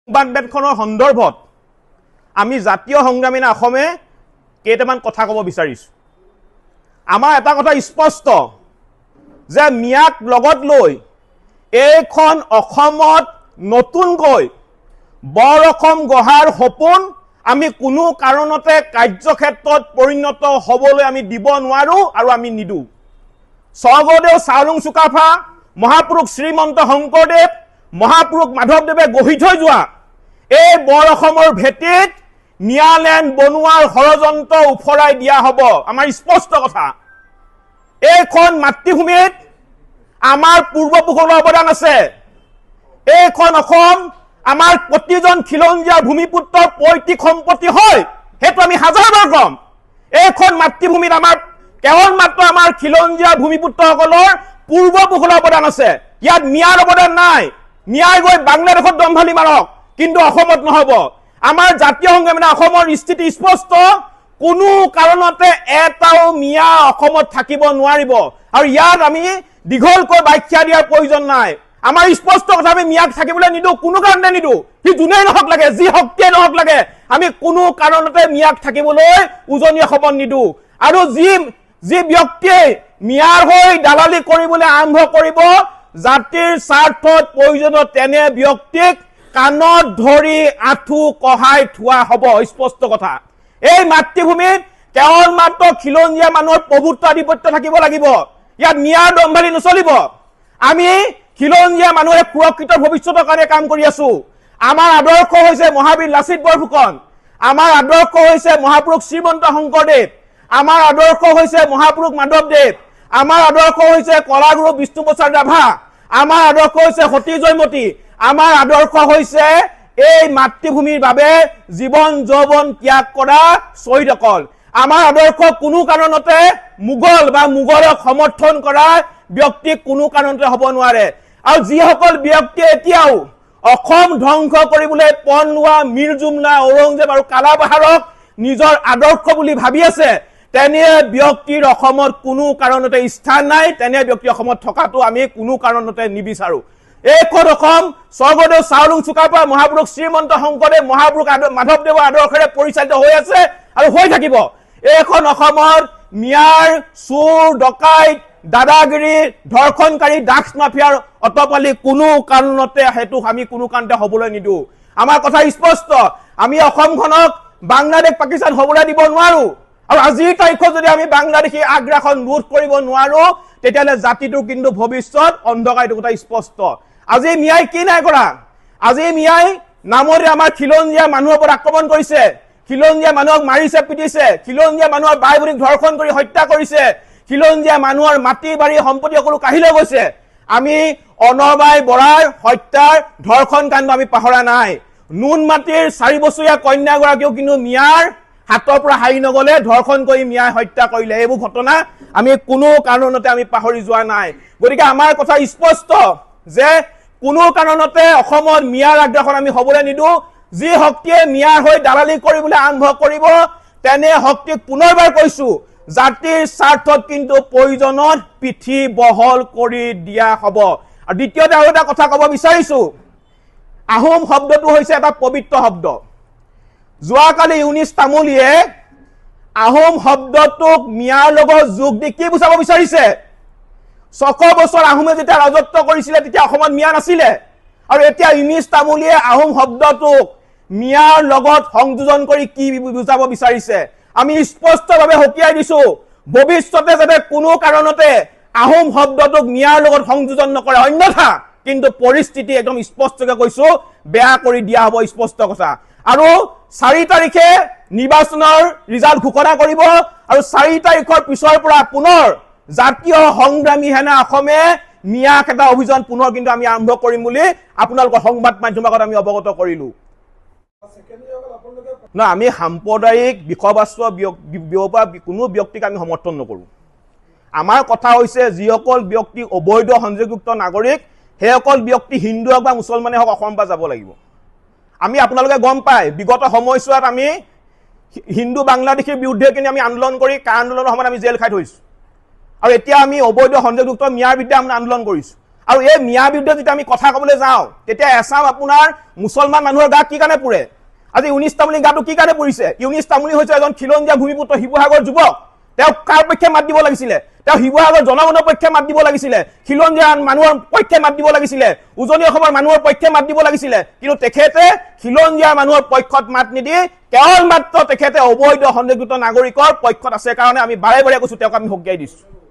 সংবাদমেলখনৰ সন্দৰ্ভত আমি জাতীয় সংগ্ৰামী অসমে কেইটামান কথা ক'ব বিচাৰিছো। আমাৰ এটা কথা স্পষ্ট যে মিয়াক লগত লৈ এইখন অসমত নতুনকৈ বৰ অসম গঢ়াৰ সপোন আমি কোনো কাৰণতে কাৰ্যক্ষেত্ৰত পৰিণত হ'বলৈ আমি দিব নোৱাৰো আৰু আমি নিদো। স্বৰ্গদেউ চাওলুং চুকাফা, মহাপুৰুষ শ্ৰীমন্ত শংকৰদেৱ, মহাপুৰুষ মাধৱদেৱে গঢ়ি থৈ যোৱা এই বৰ অসমৰ ভেটিত মিয়ালেণ্ড বনোৱাৰ ষড়যন্ত্ৰ উফৰাই দিয়া হ'ব। আমাৰ স্পষ্ট কথা। এইখন মাতৃভূমিত আমাৰ পূৰ্বপুৰুষৰ অৱদান আছে। এইখন অসম আমাৰ প্ৰতিজন খিলঞ্জীয়াৰ ভূমিপুত্ৰৰ পৈতৃক সম্পত্তি হয়, সেইটো আমি হাজাৰবাৰ কম। এইখন মাতৃভূমিত আমাৰ কেৱল মাত্ৰ আমাৰ খিলঞ্জীয়াৰ ভূমিপুত্ৰসকলৰ পূৰ্বপুৰুষৰ অৱদান আছে। ইয়াত মিয়াৰ অৱদান নাই। মিয়াই গৈ বাংলাদেশত দম্ভালি মাৰক, কিন্তু অসমত নহ'ব। আমাৰ জাতীয় সংগ্ৰামী অসমৰ স্থিতি স্পষ্ট। কোনো কাৰণতে এটাও মিয়া অসমত থাকিব নোৱাৰিব আৰু ইয়াত আমি দীঘলকৈ ব্যাখ্যা দিয়াৰ প্ৰয়োজন নাই। আমাৰ স্পষ্ট কথা, আমি মিয়াক থাকিবলৈ নিদিওঁ, কোনো কাৰণতে নিদিওঁ। সি যোনেই নহওক লাগে, যি শক্তিয়ে নহওক লাগে, আমি কোনো কাৰণতে মিয়াক থাকিবলৈ উজনি অসমত নিদিওঁ। আৰু যি ব্যক্তিয়ে মিয়াৰ হৈ দালালি কৰিবলৈ আৰম্ভ কৰিব, জাতিৰ স্বাৰ্থত প্ৰয়োজনত তেনে ব্যক্তিক কাণত ধৰি আঁঠু কঢ়াই থোৱা হ'ব। স্পষ্ট কথা। এই মাতৃভূমিত কেৱল মাত্ৰ খিলঞ্জীয়া মানুহৰ প্ৰভুত্ব আধিপত্য থাকিব লাগিব। ইয়াত মিয়াৰ দম্ভালি নচলিব। আমি খিলঞ্জীয়া মানুহে সুৰক্ষিত ভৱিষ্যতৰ কাৰণে কাম কৰি আছো। আমাৰ আদৰ্শ হৈছে মহাবীৰ লাচিত বৰফুকন, আমাৰ আদৰ্শ হৈছে মহাপুৰুষ শ্ৰীমন্ত শংকৰদেৱ, আমাৰ আদৰ্শ হৈছে মহাপুৰুষ মাধৱদেৱ, আমাৰ আদৰ্শ হৈছে কলাগুৰু বিষ্ণুপ্ৰসাদ ৰাভা, আমাৰ আদৰ্শ হৈছে সতী জয়মতী, আমাৰ আদৰ্শ হৈছে এই মাতৃভূমিৰ বাবে জীৱন যৌৱন ত্যাগ কৰা শ্বহীদসকল। আমাৰ আদৰ্শ কোনো কাৰণতে মোগল বা মোগলক সমৰ্থন কৰা ব্যক্তিক কোনো কাৰণতে হ'ব নোৱাৰে। আৰু যিসকল ব্যক্তিয়ে এতিয়াও অসম ধ্বংস কৰিবলৈ পণ লোৱা মীৰ জুমলা, ঔৰংজেব আৰু কালাবাহাৰক নিজৰ আদৰ্শ বুলি ভাবি আছে, তেনে ব্যক্তিৰ অসমত কোনো কাৰণতে স্থান নাই। তেনে ব্যক্তি অসমত থকাটো আমি কোনো কাৰণতে নিবিচাৰো। এইখন অসম স্বৰ্গদেউ চাওলুং চুকাফা, মহাপুৰুষ শ্ৰীমন্ত শংকৰদেৱ, মহাপুৰুষ মাধৱদেৱৰ আদৰ্শৰে পৰিচালিত হৈ আছে আৰু হৈ থাকিব। এইখন অসমত মিয়াৰ চোৰ ডকাইত, দাদাগিৰি, ধৰ্ষণকাৰী, ড্ৰাগছ মাফিয়াৰ অতপালি কোনো কাৰণতে সেইটো আমি কোনো কাৰণতে হ'বলৈ নিদিওঁ। আমাৰ কথা স্পষ্ট। আমি অসমখনক বাংলাদেশ পাকিস্তান হ'বলৈ দিব নোৱাৰো। আৰু আজিৰ তাৰিখত যদি আমি বাংলাদেশী আগ্ৰাসন ৰোধ কৰিব নোৱাৰো, তেতিয়াহ'লে জাতিটোৰ কিন্তু ভৱিষ্যত অন্ধকাৰ। এইটো কথা স্পষ্ট। আজি মিয়াই কি নাই কৰা? আজি মিয়াই নামৰে আমাৰ খিলঞ্জীয়া মানুহৰ ওপৰত আক্ৰমণ কৰিছে, খিলঞ্জীয়া মানুহক মাৰিছে, পিটিছে, খিলঞ্জীয়া মানুহৰ বাই ভনীক ধৰ্ষণ কৰি হত্যা কৰিছে, খিলঞ্জীয়া মানুহৰ মাটি বাৰী সম্পত্তি সকলো কাঢ়ি লৈ গৈছে। আমি অনৰবাই বৰাৰ হত্যাৰ ধৰ্ষণ কাণ্ড আমি পাহৰা নাই। নুনমাটিৰ 4 বছৰীয়া কন্যাগৰাকীও কিন্তু মিয়াৰ হাতৰ পৰা হাৰি নগলে, ধৰ্ষণ কৰি মিয়াই হত্যা কৰিলে। এইবোৰ ঘটনা আমি কোনো কাৰণতে আমি পাহৰি যোৱা নাই। গতিকে আমাৰ কথা স্পষ্ট যে কোনো কাৰণতে অসমত মিয়াৰ আগ্ৰাসন আমি হ'বলৈ নিদিওঁ। যি শক্তিয়ে মিয়াৰ হৈ দালালি কৰিবলৈ আৰম্ভ কৰিব, তেনে শক্তিক পুনৰবাৰ কৈছো, জাতিৰ স্বাৰ্থত কিন্তু প্ৰয়োজনত পিঠি বহল কৰি দিয়া হ'ব। আৰু দ্বিতীয়তে আৰু এটা কথা ক'ব বিচাৰিছো, আহোম শব্দটো হৈছে এটা পবিত্ৰ শব্দ। যোৱাকালি ইউনিছ তামুলীয়ে আহোম শব্দটোক মিয়াৰ লগত যোগ দি কি বুজাব বিচাৰিছে? 600 বছৰ আহোমে যেতিয়া ৰাজত্ব কৰিছিলে তেতিয়া অসমত মিয়া নাছিলে। আৰু এতিয়া ইউনিছ তামুলীয়ে আহোম শব্দটোক মিয়াৰ লগত সংযোজন কৰি কি বুজাব বিচাৰিছে? আমি স্পষ্টভাৱে সকীয়াই দিছো, ভৱিষ্যতে যাতে কোনো কাৰণতে আহোম শব্দটোক মিয়াৰ লগত সংযোজন নকৰে, অন্যথা কিন্তু পৰিস্থিতি একদম স্পষ্টকৈ কৈছো বেয়া কৰি দিয়া হ'ব। স্পষ্ট কথা। আৰু 4 তাৰিখে নিৰ্বাচনৰ ৰিজাল্ট ঘোষণা কৰিব আৰু 4 তাৰিখৰ পিছৰ পৰা পুনৰ জাতীয় সংগ্ৰামী সেনা অসমে মিয়াক এটা অভিযান পুনৰ কিন্তু আমি আৰম্ভ কৰিম বুলি আপোনালোকৰ সংবাদ মাধ্যমৰ আগত আমি অৱগত কৰিলো। না, আমি সাম্প্ৰদায়িক বিষয়বস্তু কোনো ব্যক্তিক আমি সমৰ্থন নকৰোঁ। আমাৰ কথা হৈছে যিসকল ব্যক্তি অবৈধ সংযোগযুক্ত নাগৰিক, সেইসকল ব্যক্তি হিন্দু হওক বা মুছলমানে হওক অসমৰ পৰা যাব লাগিব। আমি আপোনালোকে গম পায় বিগত সময়ছোৱাত আমি হিন্দু বাংলাদেশীৰ বিৰুদ্ধে কিন্তু আমি আন্দোলন কৰি কা আন্দোলনৰ সময়ত আমি জেল খাই থৈছোঁ। আৰু এতিয়া আমি অবৈধ সংযোগযুক্ত মিয়াৰ বিৰুদ্ধে আমি আন্দোলন কৰিছোঁ। আৰু এই মিয়াৰ বিৰুদ্ধে যেতিয়া আমি কথা ক'বলৈ যাওঁ তেতিয়া এছাম আপোনাৰ মুছলমান মানুহৰ গা কি কাৰণে পুৰে আজি ইউনিছ তামুলী গাটো কি কাৰণে পৰিছে ইউনিছ তামুলী হৈছে এজন খিলঞ্জীয়া ভূমিপুত্ৰ শিৱসাগৰ যুৱক তেওঁ কাৰ পক্ষে মাত দিব লাগিছিলে তেওঁ শিৱসাগৰ জনগণৰ পক্ষে মাত দিব লাগিছিলে খিলঞ্জীয়া মানুহৰ পক্ষে মাত দিব লাগিছিলে উজনি অসমৰ মানুহৰ পক্ষে মাত দিব লাগিছিলে কিন্তু তেখেতে খিলঞ্জীয়া মানুহৰ পক্ষত মাত নিদি কেৱল মাত্ৰ তেখেতে অবৈধ সন্দেহযুক্ত নাগৰিকৰ পক্ষত আছে কাৰণে আমি বাৰে বাৰে কৈছো তেওঁক আমি হকিয়াই দিছো